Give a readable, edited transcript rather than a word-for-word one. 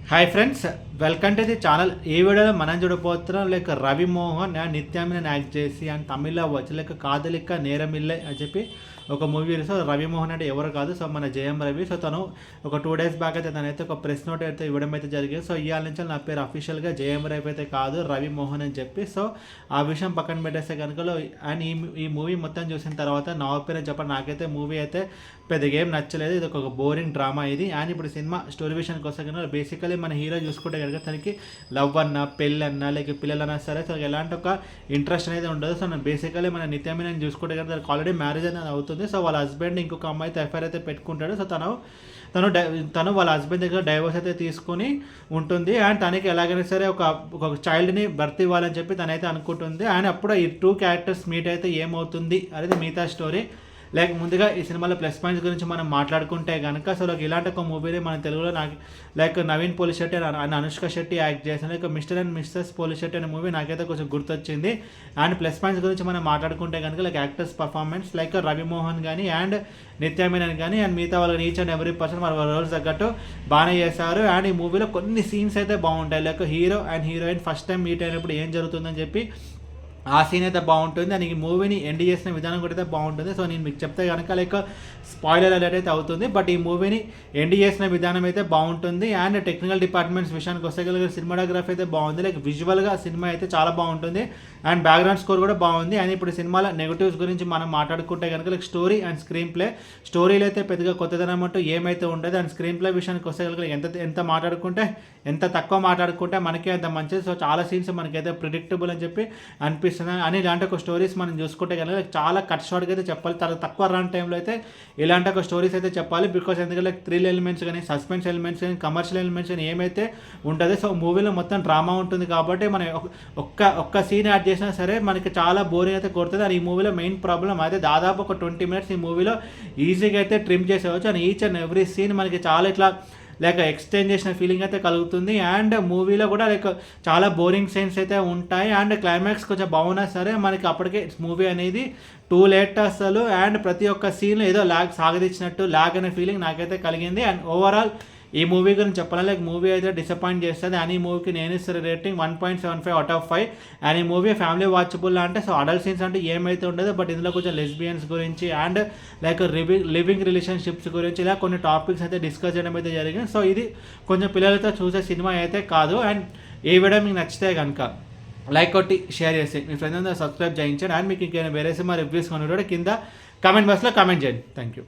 Hi friends, welcome to the channel. ఈ వీడియోలో మనం చూడబోతున్నాం లైక్ రవి మోహన్ అండ్ నిత్యామిని యాక్ట్ చేసి అండ్ తమిళ్లో వచ్చి లైక్ కాదలిక నేరమిల్లే అని చెప్పి ఒక మూవీ. సో రవి మోహన్ అంటే ఎవరు కాదు, సో మన జయం రవి. సో తను ఒక 2 days బ్యాక్ అయితే తనైతే ఒక ప్రెస్ నోట్ అయితే ఇవ్వడం అయితే జరిగింది. సో ఇవాళ నుంచి నా పేరు అఫీషియల్గా జయం రవి అయితే కాదు, రవి మోహన్ అని చెప్పి. సో ఆ విషయం పక్కన పెట్టేస్తే కనుక అండ్ ఈ మూవీ మొత్తం చూసిన తర్వాత నా ఒపీనియన్ చెప్పండి, నాకైతే మూవీ అయితే పెద్దగా ఏం నచ్చలేదు. ఇది ఒక బోరింగ్ డ్రామా ఇది. అండ్ ఇప్పుడు సినిమా స్టోరీ విషయానికి వస్తే కనుక బేసికలీ మన హీరో చూసుకుంటే కనుక తనకి లవ్ అన్నా పెళ్ళి అన్నా లేక పిల్లలన్నా సరే తనకి ఎలాంటి ఒక ఇంట్రెస్ట్ అనేది ఉండదు. సో నేను బేసికలీ మన నిత్యామిని చూసుకుంటే కనుక తనకు ఆల్రెడీ మ్యారేజ్ అనేది అవుతుంది. సో వాళ్ళ హస్బెండ్ ఇంకొక అమ్మాయితో ఎఫ్ఐఆర్ అయితే పెట్టుకుంటాడు. సో తను వాళ్ళ హస్బెండ్ దగ్గర డైవర్స్ అయితే తీసుకొని ఉంటుంది. అండ్ తనకి ఎలాగైనా సరే ఒక చైల్డ్ని బర్త్ ఇవ్వాలని చెప్పి తనైతే అనుకుంటుంది. అండ్ అప్పుడు ఈ 2 characters మీట్ అయితే ఏమవుతుంది అనేది మిగతా స్టోరీ. లైక్ ముందుగా ఈ సినిమాలో ప్లస్ పాయింట్స్ గురించి మనం మాట్లాడుకుంటే కనుక సో ఇలాంటి ఒక మూవీని మన తెలుగులో like Naveen Polishetty and Anushka Shetty act చేసిన like mister and Mrs Polishetty అనే మూవీ నాకైతే కొంచెం గుర్తొచ్చింది. అండ్ ప్లస్ పాయింట్స్ గురించి మనం మాట్లాడుకుంటే కనుక like actors performance like Ravi Mohan కానీ అండ్ నిత్యామినన్ కానీ అండ్ మిగతా వాళ్ళని ఈచ్ అండ్ ఎవ్రీ పర్సన్ వాళ్ళ రోల్స్ తగ్గట్టు బాగానే చేశారు. అండ్ ఈ మూవీలో కొన్ని సీన్స్ అయితే బాగుంటాయి. Like hero and heroine first time meet అయినప్పుడు ఏం జరుగుతుందని చెప్పి ఆ సీన్ అయితే బాగుంటుంది. అండ్ ఈ మూవీని ఎండ్ చేసిన విధానం కూడా అయితే బాగుంటుంది. సో నేను మీకు చెప్తే కనుక లైక్ స్పాయిలర్ అలర్ట్ అయితే అవుతుంది, బట్ ఈ మూవీని ఎండ్ చేసిన విధానం అయితే బాగుంటుంది. అండ్ టెక్నికల్ డిపార్ట్మెంట్స్ విషయానికి వస్తే కనుక సినిమాటోగ్రఫీ అయితే బాగుంది. లైక్ విజువల్గా సినిమా అయితే చాలా బాగుంటుంది. అండ్ బ్యాక్గ్రౌండ్ స్కోర్ కూడా బాగుంది. అండ్ ఇప్పుడు సినిమాలో నెగటివ్స్ గురించి మనం మాట్లాడుకుంటే కనుక like story and screen play. స్టోరీలో అయితే పెద్దగా కొత్తదనం అంటూ ఏమైతే ఉంటుంది. అండ్ స్క్రీన్ ప్లే విషయానికి వస్తే కనుక ఎంత తక్కువ మాట్లాడుకుంటే మనకే అంత మంచిది. సో చాలా సీన్స్ మనకైతే ప్రిడిక్టబుల్ అని చెప్పి అనిపిస్తుంది. అని ఇలాంటి ఒక స్టోరీస్ మనం చూసుకుంటే కనుక చాలా కట్ షార్ట్గా అయితే చెప్పాలి. చాలా తక్కువ రన్ టైంలో అయితే ఇలాంటి ఒక స్టోరీస్ అయితే చెప్పాలి. బికాస్ ఎందుకంటే థ్రిల్ ఎలిమెంట్స్ కానీ సస్పెన్స్ ఎలిమెంట్స్ కానీ కమర్షియల్ ఎలిమెంట్స్ కానీ ఏమైతే ఉంటుంది. సో మూవీలో మొత్తం డ్రామా ఉంటుంది కాబట్టి మనం ఒక్క సీన్ యాడ్ చేసినా సరే మనకి చాలా బోరింగ్ అయితే కొడుతుంది. అని ఈ మూవీలో మెయిన్ ప్రాబ్లం అయితే దాదాపు ఒక 20 minutes ఈ మూవీలో ఈజీగా అయితే ట్రిమ్ చేసేవచ్చు. And each and every scene మనకి చాలా ఇట్లా లైక్ ఎక్స్టెండ్ చేసిన ఫీలింగ్ అయితే కలుగుతుంది. అండ్ మూవీలో కూడా లైక్ చాలా బోరింగ్ సీన్స్ అయితే ఉంటాయి. అండ్ క్లైమాక్స్ కొంచెం బాగున్నా సరే మనకి అప్పటికే మూవీ అనేది టూ లేట్ అసలు. అండ్ ప్రతి ఒక్క సీన్ ఏదో సాగదీచ్చినట్టు లాగ్ అనే ఫీలింగ్ నాకైతే కలిగింది. అండ్ ఓవరాల్ ఈ మూవీ గురించి చెప్పాలి లైక్ మూవీ అయితే డిసప్పాయింట్ చేస్తుంది. అండ్ ఈ మూవీకి నేను ఇస్తారు రేటింగ్ 1.75 out of 5. అండ్ ఈ మూవీ ఫ్యామిలీ వాచబుల్ అంటే సో అడల్ట్ సీన్స్ అంటే ఏమైతే ఉండదు, బట్ ఇందులో కొంచెం లెస్బియన్స్ గురించి అండ్ లైక్ లివింగ్ రిలేషన్షిప్స్ గురించి ఇలా కొన్ని టాపిక్స్ అయితే డిస్కస్ చేయడం అయితే జరిగింది. సో ఇది కొంచెం పిల్లలతో చూసే సినిమా అయితే కాదు. అండ్ ఈ వీడియో మీకు నచ్చితే కనుక లైక్ కొట్టి షేర్ చేసి మీ ఫ్రెండ్స్ అందరూ సబ్స్క్రైబ్ చేయించండి. అండ్ మీకు ఇంకేమైనా వేరే సినిమా రివ్యూస్ కొని కూడా కింద కామెంట్ బాక్స్లో కామెంట్ చేయండి. Thank you.